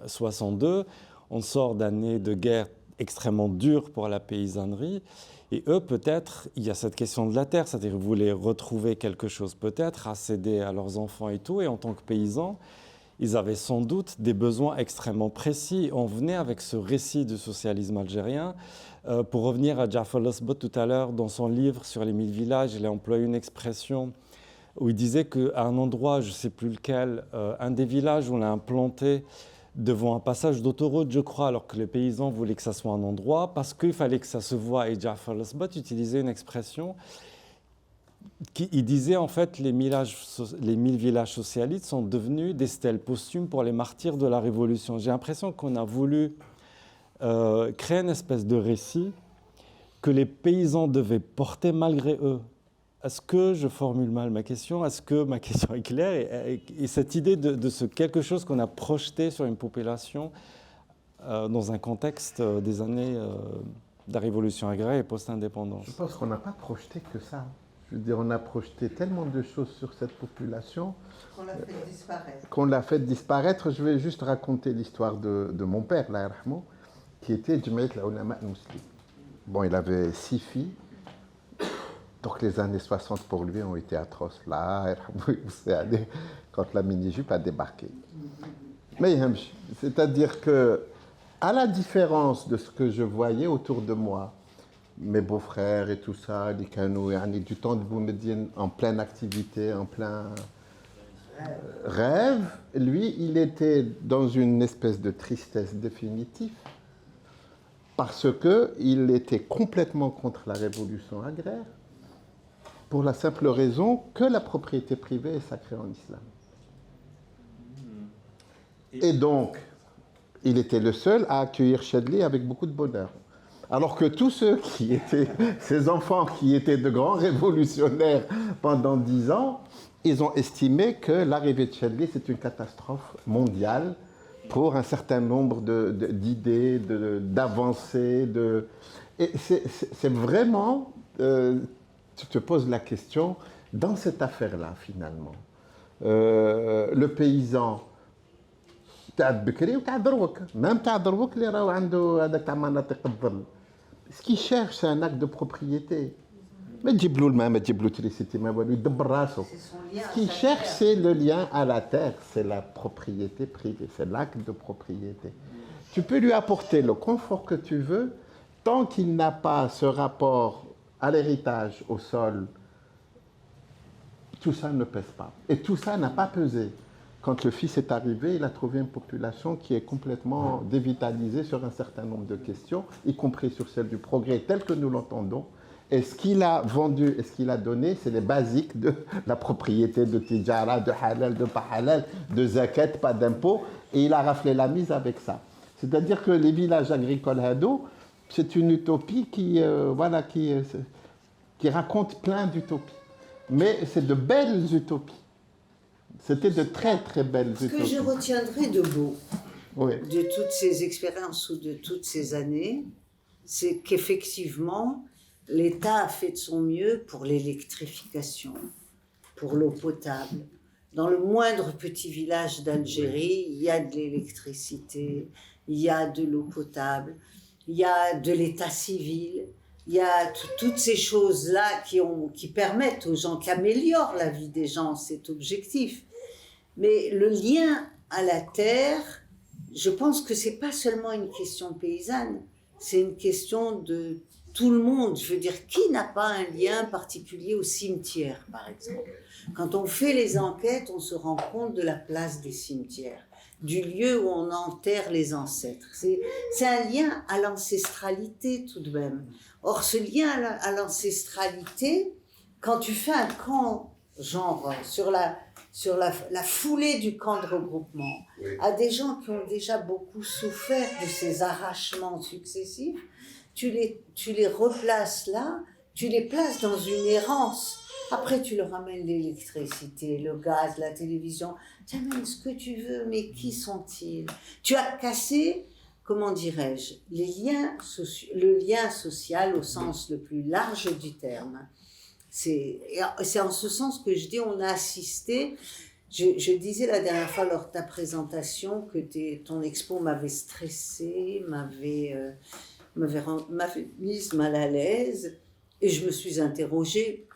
62, on sort d'années de guerre extrêmement dures pour la paysannerie. Et eux, peut-être, il y a cette question de la terre, c'est-à-dire qu'ils voulaient retrouver quelque chose, peut-être, à céder à leurs enfants et tout. Et en tant que paysans, ils avaient sans doute des besoins extrêmement précis. On venait avec ce récit du socialisme algérien. Pour revenir à Jafar Lasbot tout à l'heure, dans son livre sur les 1000 villages, il a employé une expression où il disait qu'à un endroit, je ne sais plus lequel, un des villages où on l'a implanté devant un passage d'autoroute, je crois, alors que les paysans voulaient que ça soit un endroit, parce qu'il fallait que ça se voie. Et Jafar Lasbot utilisait une expression il disait en fait les 1000 villages socialistes sont devenus des stèles posthumes pour les martyrs de la Révolution. J'ai l'impression qu'on a voulu créer une espèce de récit que les paysans devaient porter malgré eux. Est-ce que je formule mal ma question? Est-ce que ma question est claire? Et cette idée de ce quelque chose qu'on a projeté sur une population dans un contexte des années de la Révolution agraire et post-indépendance. Je pense qu'on n'a pas projeté que ça. Je veux dire, on a projeté tellement de choses sur cette population qu'on l'a fait disparaître. Je vais juste raconter l'histoire de mon père, là, qui était Jamaïat al-Ulama al-Muslim. Bon, il avait 6 filles. Donc les années 60 pour lui ont été atroces. Là, quand la mini-jupe a débarqué. Mais c'est-à-dire que, à la différence de ce que je voyais autour de moi, mes beaux-frères et tout ça, les canaux, du temps de Boumediene en pleine activité, en plein rêve, lui, il était dans une espèce de tristesse définitive parce qu'il était complètement contre la révolution agraire pour la simple raison que la propriété privée est sacrée en islam. Et donc, il était le seul à accueillir Chadli avec beaucoup de bonheur. Alors que tous ceux qui étaient, ces enfants qui étaient de grands révolutionnaires pendant 10 ans, ils ont estimé que l'arrivée de Chadli, c'est une catastrophe mondiale pour un certain nombre d'idées, d'avancées. Et c'est vraiment, tu te poses la question, dans cette affaire-là, finalement, le paysan, même ce qu'il cherche, c'est un acte de propriété. Ce qu'il cherche, c'est le lien à la terre, c'est la propriété privée, c'est l'acte de propriété. Tu peux lui apporter le confort que tu veux, tant qu'il n'a pas ce rapport à l'héritage, au sol, tout ça ne pèse pas. Et tout ça n'a pas pesé. Quand le fils est arrivé, il a trouvé une population qui est complètement dévitalisée sur un certain nombre de questions, y compris sur celle du progrès tel que nous l'entendons. Et ce qu'il a vendu et ce qu'il a donné, c'est les basiques de la propriété, de tijara, de halal, de pas halal, de zakat, pas d'impôt. Et il a raflé la mise avec ça. C'est-à-dire que les villages agricoles hado, c'est une utopie qui raconte plein d'utopies. Mais c'est de belles utopies. C'était de très très belles utopies. Ce que je retiendrai de beau, oui, de toutes ces expériences ou de toutes ces années, c'est qu'effectivement, l'État a fait de son mieux pour l'électrification, pour l'eau potable. Dans le moindre petit village d'Algérie, il y a de l'électricité, il y a de l'eau potable, il y a de l'état civil, il y a toutes ces choses-là qui permettent aux gens, qui améliorent la vie des gens, c'est objectif. Mais le lien à la terre, je pense que c'est pas seulement une question paysanne, c'est une question de tout le monde. Je veux dire, qui n'a pas un lien particulier au cimetière, par exemple? Quand on fait les enquêtes, on se rend compte de la place des cimetières. du lieu où on enterre les ancêtres. C'est un lien à l'ancestralité tout de même. Or, ce lien à l'ancestralité, quand tu fais un camp, genre sur la foulée du camp de regroupement, oui, à des gens qui ont déjà beaucoup souffert de ces arrachements successifs, tu les replaces là, tu les places dans une errance. Après, tu leur amènes l'électricité, le gaz, la télévision, tu amènes ce que tu veux, mais qui sont-ils? Tu as cassé, comment dirais-je, le lien social au sens le plus large du terme. C'est en ce sens que je dis, on a assisté. Je disais la dernière fois lors de ta présentation que ton expo m'avait stressée, m'avait mise mal à l'aise, et je me suis interrogée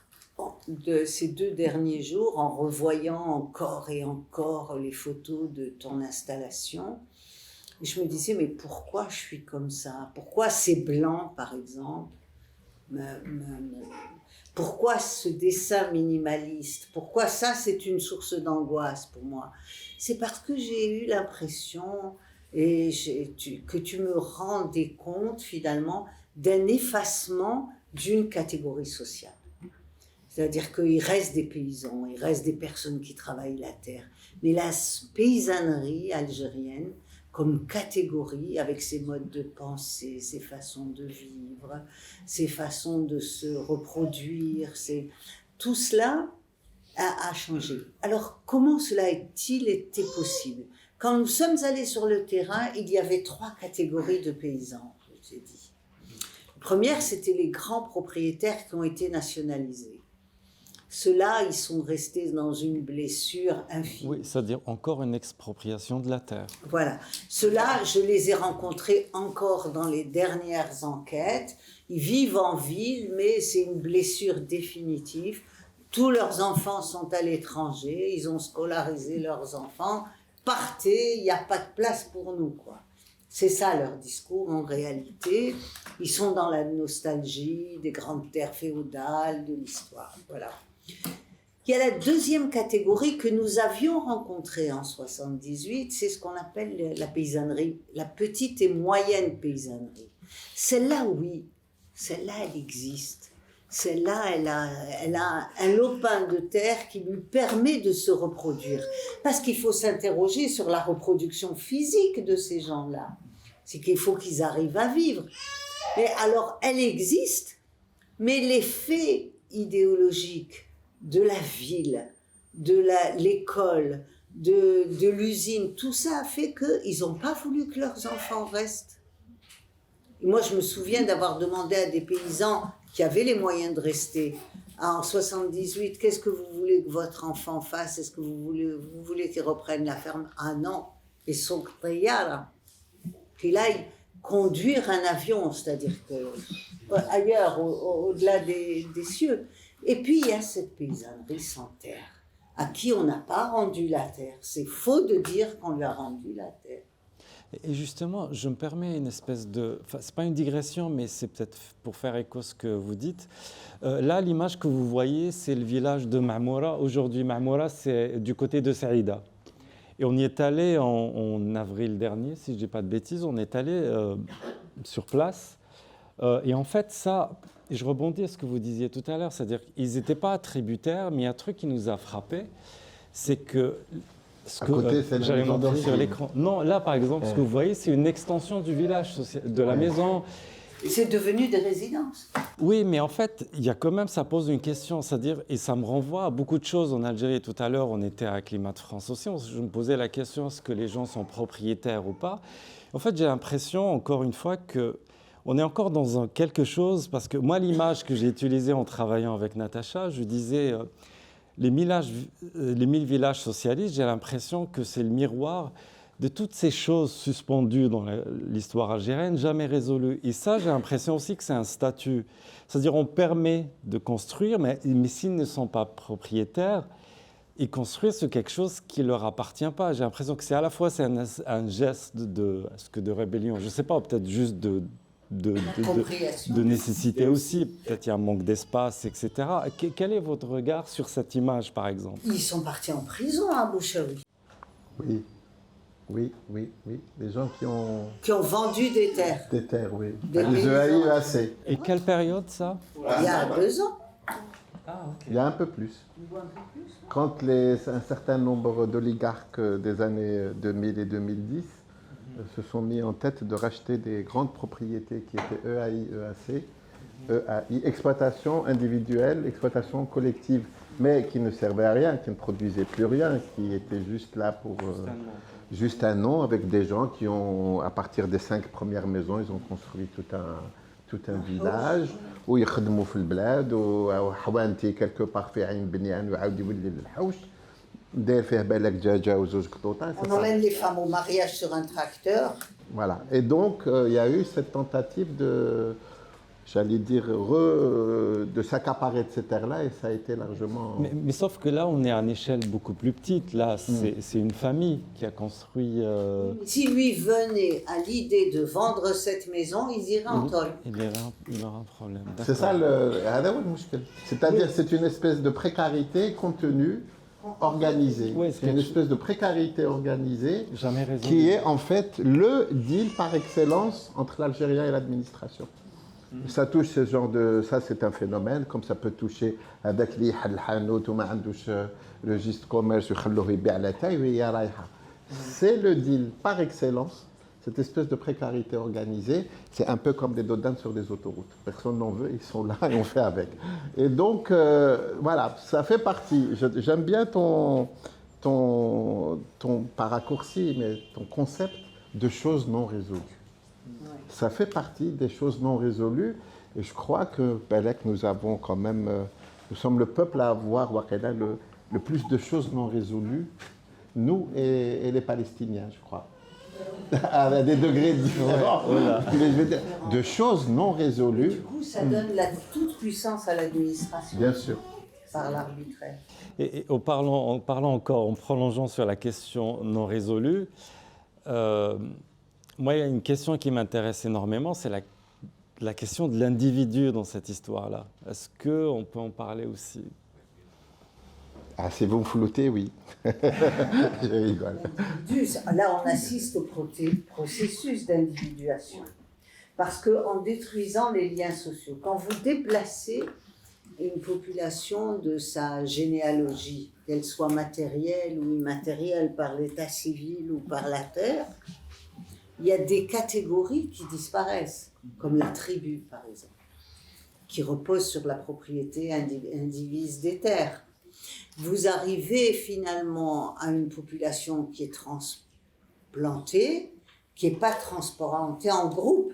de ces 2 derniers jours en revoyant encore et encore les photos de ton installation. Et je me disais, mais pourquoi je suis comme ça? Pourquoi ces blancs, par exemple, pourquoi ce dessin minimaliste? Pourquoi ça, c'est une source d'angoisse pour moi? C'est parce que j'ai eu l'impression que tu me rendais compte, finalement, d'un effacement d'une catégorie sociale. C'est-à-dire qu'il reste des paysans, il reste des personnes qui travaillent la terre. Mais la paysannerie algérienne, comme catégorie, avec ses modes de pensée, ses façons de vivre, ses façons de se reproduire, tout cela a changé. Alors, comment cela a-t-il été possible? Quand nous sommes allés sur le terrain, il y avait 3 catégories de paysans, je t'ai dit. La première, c'était les grands propriétaires qui ont été nationalisés. Ceux-là, ils sont restés dans une blessure infime. Oui, c'est-à-dire encore une expropriation de la terre. Voilà. Ceux-là, je les ai rencontrés encore dans les dernières enquêtes. Ils vivent en ville, mais c'est une blessure définitive. Tous leurs enfants sont à l'étranger, ils ont scolarisé leurs enfants. Partez, il n'y a pas de place pour nous, quoi. C'est ça leur discours en réalité. Ils sont dans la nostalgie des grandes terres féodales, de l'histoire. Voilà. Il y a la deuxième catégorie que nous avions rencontrée en 78, c'est ce qu'on appelle la paysannerie, la petite et moyenne paysannerie. Celle-là, oui, celle-là, elle existe. Celle-là, elle a un lopin de terre qui lui permet de se reproduire. Parce qu'il faut s'interroger sur la reproduction physique de ces gens-là. C'est qu'il faut qu'ils arrivent à vivre. Mais alors, elle existe, mais l'effet idéologique de la ville, de l'école, de l'usine, tout ça a fait qu'ils n'ont pas voulu que leurs enfants restent. Et moi, je me souviens d'avoir demandé à des paysans qui avaient les moyens de rester. En 78, qu'est-ce que vous voulez que votre enfant fasse? Est-ce que vous voulez qu'il reprenne la ferme? Ah non, ils sont là. Qu'il aille conduire un avion, c'est-à-dire que ailleurs, au-delà des cieux. Et puis, il y a cette paysannerie sans terre, à qui on n'a pas rendu la terre. C'est faux de dire qu'on lui a rendu la terre. Et justement, je me permets une espèce de... Enfin, c'est pas une digression, mais c'est peut-être pour faire écho à ce que vous dites. Là, l'image que vous voyez, c'est le village de Mahmoura. Aujourd'hui, Mahmoura, c'est du côté de Saïda. Et on y est allé en avril dernier, si je ne dis pas de bêtises. On est allé sur place. Et en fait, ça... Et je rebondis à ce que vous disiez tout à l'heure, c'est-à-dire qu'ils n'étaient pas attributaires, mais il y a un truc qui nous a frappé, c'est que ce que j'allais montrer sur l'écran. Non, là par exemple, ce que vous voyez, c'est une extension du village, de la maison. C'est devenu des résidences. Oui, mais en fait, il y a quand même, ça pose une question, c'est-à-dire, et ça me renvoie à beaucoup de choses en Algérie. Tout à l'heure, on était à Climat de France aussi, je me posais la question, est-ce que les gens sont propriétaires ou pas? En fait, j'ai l'impression, encore une fois, que on est encore dans quelque chose, parce que moi, l'image que j'ai utilisée en travaillant avec Natacha, je disais, les 1000 villages socialistes, j'ai l'impression que c'est le miroir de toutes ces choses suspendues dans l'histoire algérienne, jamais résolues. Et ça, j'ai l'impression aussi que c'est un statut. C'est-à-dire, on permet de construire, mais s'ils ne sont pas propriétaires, ils construisent sur quelque chose qui ne leur appartient pas. J'ai l'impression que c'est à la fois un geste de rébellion, je ne sais pas, peut-être juste de nécessité aussi, peut-être il y a un manque d'espace, etc. Quel est votre regard sur cette image, par exemple? Ils sont partis en prison à Boucherie. Oui. Oui, oui, oui. Des gens qui ont qui ont vendu des terres. des terres, oui. Des Les paysans. EAI-EAC. Et quelle période ça? Il y a 2 ans. Ah, ok. Il y a un peu plus. Quand un certain nombre d'oligarques des années 2000 et 2010 se sont mis en tête de racheter des grandes propriétés qui étaient EAI, exploitation individuelle, exploitation collective, mais qui ne servaient à rien, qui ne produisaient plus rien, qui étaient juste là pour juste un nom, avec des gens qui ont, à partir des 5 premières maisons, ils ont construit tout un village où ils خدموا في البلاد وحوانتي quelque part في عين بنيان وعاود يولي للحوش داير فيه بالك دجاجه وزوج قطوطه. On emmène les femmes au mariage sur un tracteur. Voilà. Et donc, il y a eu cette tentative de, j'allais dire, de s'accaparer de ces terres-là, et ça a été largement... Mais sauf que là, on est à une échelle beaucoup plus petite. Là, c'est une famille qui a construit. Si lui venait à l'idée de vendre cette maison, ils iraient en tôle. Il y aura un problème. C'est ça هذا هو المشكل. C'est-à-dire, c'est une espèce de précarité contenue, organisée. Oui, c'est une espèce de précarité organisée Jamais raison. qui est en fait le deal par excellence entre l'Algérien et l'administration. Ça touche ce genre de... Ça, c'est un phénomène, comme ça peut toucher هذاك اللي يحل الحانوت وما عندوش registre commerce ويخلوه يبيع على تاي وهي رايحة. C'est le deal par excellence, cette espèce de précarité organisée. C'est un peu comme des dodanes sur des autoroutes. Personne n'en veut, ils sont là et on fait avec. Et donc, voilà, ça fait partie. J'aime bien pas raccourci, mais ton concept de choses non résolues. Ça fait partie des choses non résolues, et je crois que Belek, nous avons quand même, nous sommes le peuple à avoir le plus de choses non résolues, nous et les Palestiniens, je crois, à des degrés différents. Mais je veux dire, de choses non résolues. Du coup, ça donne la toute puissance à l'administration. Bien sûr. Par l'arbitraire. Et en parlant encore, en prolongeant sur la question non résolue, moi, il y a une question qui m'intéresse énormément, c'est la question de l'individu dans cette histoire-là. Est-ce qu'on peut en parler aussi? Ah, si vous me floutez, oui. Je rigole. Là, on assiste au processus d'individuation. Parce qu'en détruisant les liens sociaux, quand vous déplacez une population de sa généalogie, qu'elle soit matérielle ou immatérielle, par l'état civil ou par la terre, il y a des catégories qui disparaissent, comme la tribu, par exemple, qui repose sur la propriété indivise des terres. Vous arrivez finalement à une population qui est transplantée, qui n'est pas transplantée en groupe.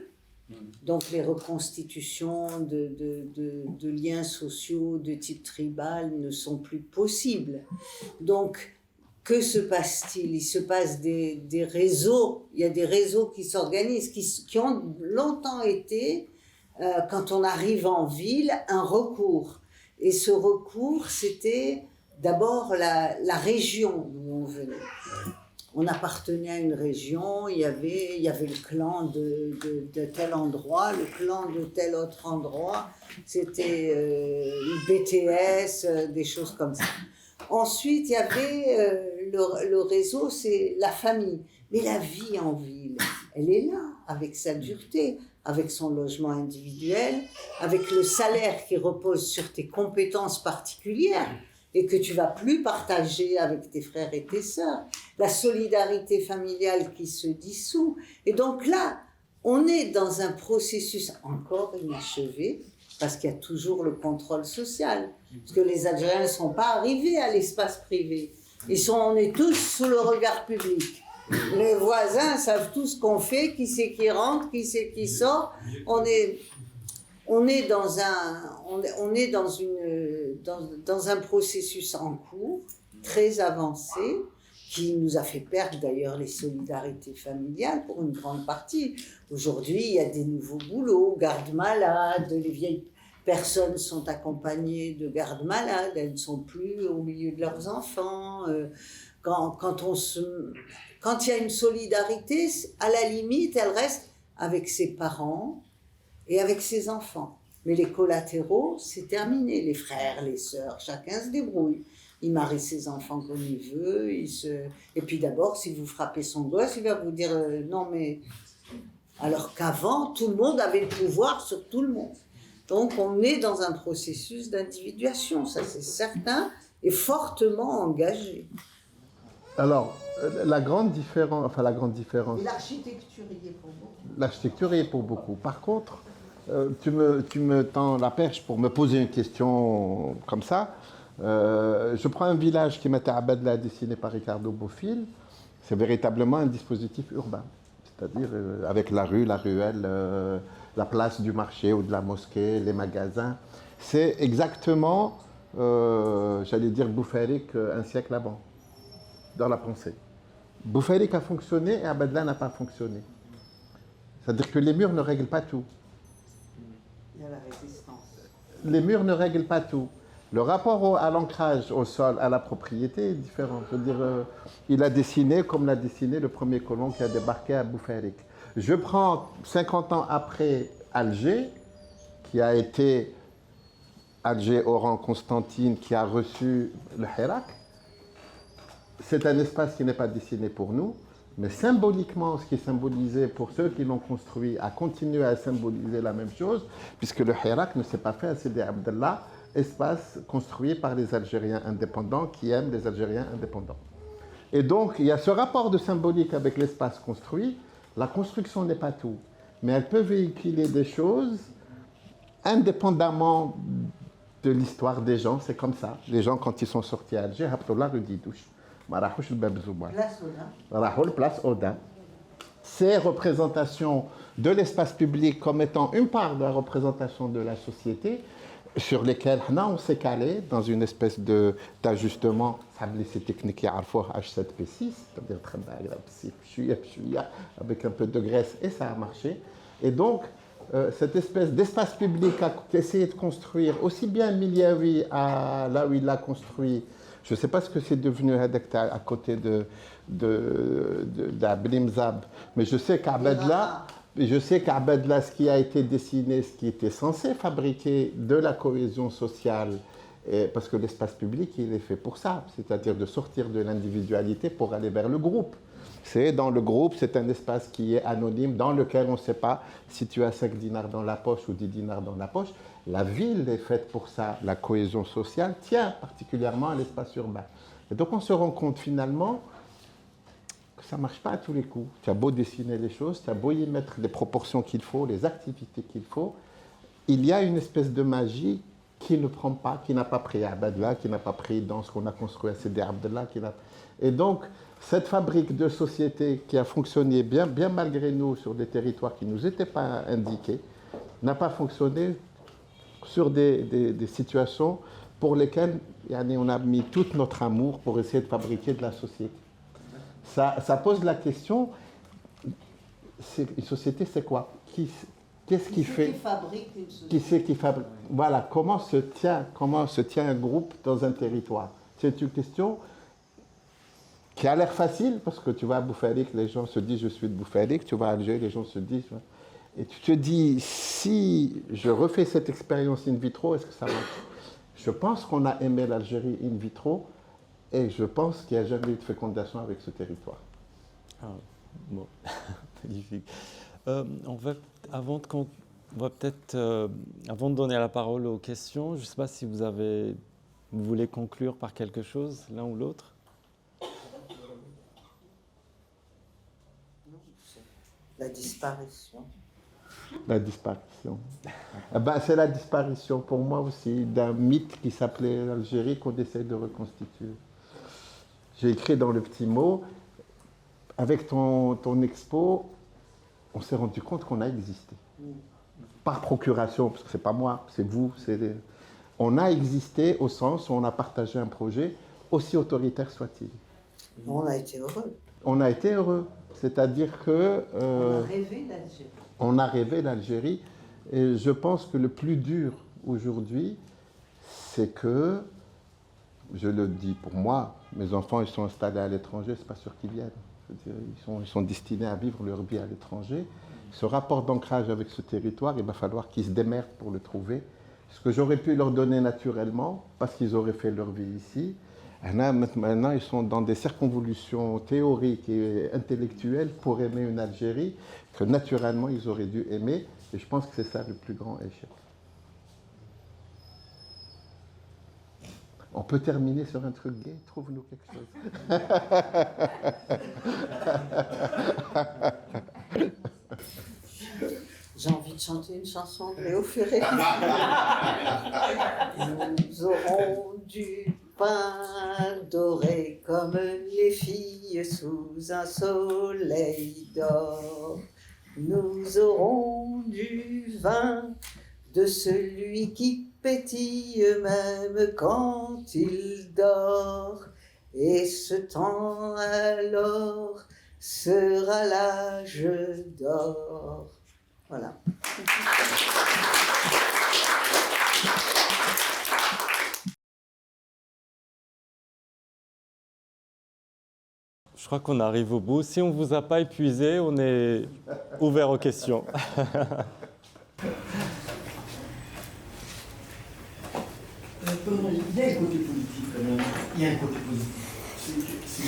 Donc les reconstitutions de liens sociaux de type tribal ne sont plus possibles. Donc, que se passe-t-il? Il se passe des réseaux, il y a des réseaux qui s'organisent, qui ont longtemps été, quand on arrive en ville, un recours. Et ce recours, c'était d'abord la région d'où on venait. On appartenait à une région, il y avait le clan de tel endroit, le clan de tel autre endroit, c'était le BTS, des choses comme ça. Ensuite, il y avait le réseau, c'est la famille. Mais la vie en ville, elle est là, avec sa dureté, avec son logement individuel, avec le salaire qui repose sur tes compétences particulières et que tu vas plus partager avec tes frères et tes sœurs. La solidarité familiale qui se dissout. Et donc là, on est dans un processus encore inachevé, parce qu'il y a toujours le contrôle social. Parce que les Algériens ne sont pas arrivés à l'espace privé. On est tous sous le regard public. Les voisins savent tout ce qu'on fait, qui c'est qui rentre, qui c'est qui sort. On est dans un processus en cours, très avancé, qui nous a fait perdre d'ailleurs les solidarités familiales pour une grande partie. Aujourd'hui, il y a des nouveaux boulots, gardes malades, les vieilles personnes sont accompagnées de gardes malades, elles ne sont plus au milieu de leurs enfants. Quand il y a une solidarité, à la limite, elle reste avec ses parents et avec ses enfants. Mais les collatéraux, c'est terminé. Les frères, les sœurs, chacun se débrouille. Il marie ses enfants comme il veut. Et puis d'abord, si vous frappez son gosse, il va vous dire non mais... Alors qu'avant, tout le monde avait le pouvoir sur tout le monde. Donc on est dans un processus d'individuation, ça c'est certain, et fortement engagé. Alors, la grande différence... Et l'architecture y est pour beaucoup. L'architecture y est pour beaucoup. Par contre, tu me tends la perche pour me poser une question comme ça. Je prends un village qui m'était Abadla, dessiné par Ricardo Bofill. C'est véritablement un dispositif urbain. C'est-à-dire avec la rue, la ruelle, la place du marché ou de la mosquée, les magasins. C'est exactement, j'allais dire, Boufarik un siècle avant, dans la pensée. Boufarik a fonctionné et Abadla n'a pas fonctionné. C'est-à-dire que les murs ne règlent pas tout. Il y a la résistance. Les murs ne règlent pas tout. Le rapport à l'ancrage au sol, à la propriété est différent. Je veux dire, il a dessiné comme l'a dessiné le premier colon qui a débarqué à Boufarik. Je prends 50 ans après Alger, qui a été Alger, Oran, Constantine, qui a reçu le Hirak. C'est un espace qui n'est pas dessiné pour nous, mais symboliquement, ce qui est symbolisé pour ceux qui l'ont construit a continué à symboliser la même chose, puisque le Hirak ne s'est pas fait à Sidi Abdallah, espace construit par les Algériens indépendants qui aiment les Algériens indépendants. Et donc, il y a ce rapport de symbolique avec l'espace construit. La construction n'est pas tout, mais elle peut véhiculer des choses indépendamment de l'histoire des gens. C'est comme ça. Les gens, quand ils sont sortis à Alger, Abdullah le Didouche, place Oda. Ces représentations de l'espace public comme étant une part de la représentation de la société, sur lesquels on s'est calé dans une espèce d'ajustement, ces techniques H7P6, c'est-à-dire avec un peu de graisse, et ça a marché. Et donc, cette espèce d'espace public a essayé de construire aussi bien Miliawi là où il l'a construit. Je ne sais pas ce que c'est devenu à côté d'Ablimzab, mais je sais qu'Abadla, ce qui a été dessiné, ce qui était censé fabriquer de la cohésion sociale, parce que l'espace public, il est fait pour ça, c'est-à-dire de sortir de l'individualité pour aller vers le groupe. C'est dans le groupe, c'est un espace qui est anonyme, dans lequel on ne sait pas si tu as 5 dinars dans la poche ou 10 dinars dans la poche. La ville est faite pour ça, la cohésion sociale tient particulièrement à l'espace urbain. Et donc on se rend compte finalement que ça ne marche pas à tous les coups. Tu as beau dessiner les choses, tu as beau y mettre les proportions qu'il faut, les activités qu'il faut, il y a une espèce de magie qui ne prend pas, qui n'a pas pris à Abadla, qui n'a pas pris dans ce qu'on a construit à Sidi Abdallah. Et donc, cette fabrique de société qui a fonctionné bien malgré nous sur des territoires qui ne nous étaient pas indiqués, n'a pas fonctionné sur des situations pour lesquelles on a mis tout notre amour pour essayer de fabriquer de la société. Ça pose la question, une société c'est quoi? Qu'est-ce qui fait? Qui c'est qui fabrique? Voilà, comment se tient un groupe dans un territoire? C'est une question qui a l'air facile, parce que tu vas à Boufarik, les gens se disent je suis de Boufarik, tu vas à Alger, les gens se disent... Et tu te dis, si je refais cette expérience in vitro, est-ce que ça marche? Je pense qu'on a aimé l'Algérie in vitro, et je pense qu'il n'y a jamais eu de fécondation avec ce territoire. Ah, bon, magnifique. Avant de donner la parole aux questions, je ne sais pas si vous voulez conclure par quelque chose, l'un ou l'autre. La disparition. La disparition. C'est la disparition pour moi aussi d'un mythe qui s'appelait l'Algérie qu'on essaie de reconstituer. J'ai écrit dans le petit mot, avec ton expo, on s'est rendu compte qu'on a existé. Par procuration, parce que ce n'est pas moi, c'est vous. On a existé au sens où on a partagé un projet, aussi autoritaire soit-il. On a été heureux. On a été heureux. C'est-à-dire que... on a rêvé l'Algérie. On a rêvé l'Algérie. Et je pense que le plus dur aujourd'hui, c'est que, je le dis pour moi, mes enfants, ils sont installés à l'étranger, c'est pas sûr qu'ils viennent. Je veux dire, ils sont destinés à vivre leur vie à l'étranger. Ce rapport d'ancrage avec ce territoire, il va falloir qu'ils se démerdent pour le trouver. Ce que j'aurais pu leur donner naturellement, parce qu'ils auraient fait leur vie ici, Maintenant, ils sont dans des circonvolutions théoriques et intellectuelles pour aimer une Algérie que naturellement ils auraient dû aimer. Et je pense que c'est ça le plus grand échec. On peut terminer sur un truc gay, trouve-nous quelque chose. J'ai envie de chanter une chanson de Léo Ferré. Nous aurons du pain doré comme les filles sous un soleil d'or. Nous aurons du vin de celui qui pétille même quand il dort. Et ce temps alors sera l'âge d'or. Voilà. Je crois qu'on arrive au bout. Si on ne vous a pas épuisé, on est ouvert aux questions. Il y a un côté politique quand même. Il y a un côté politique.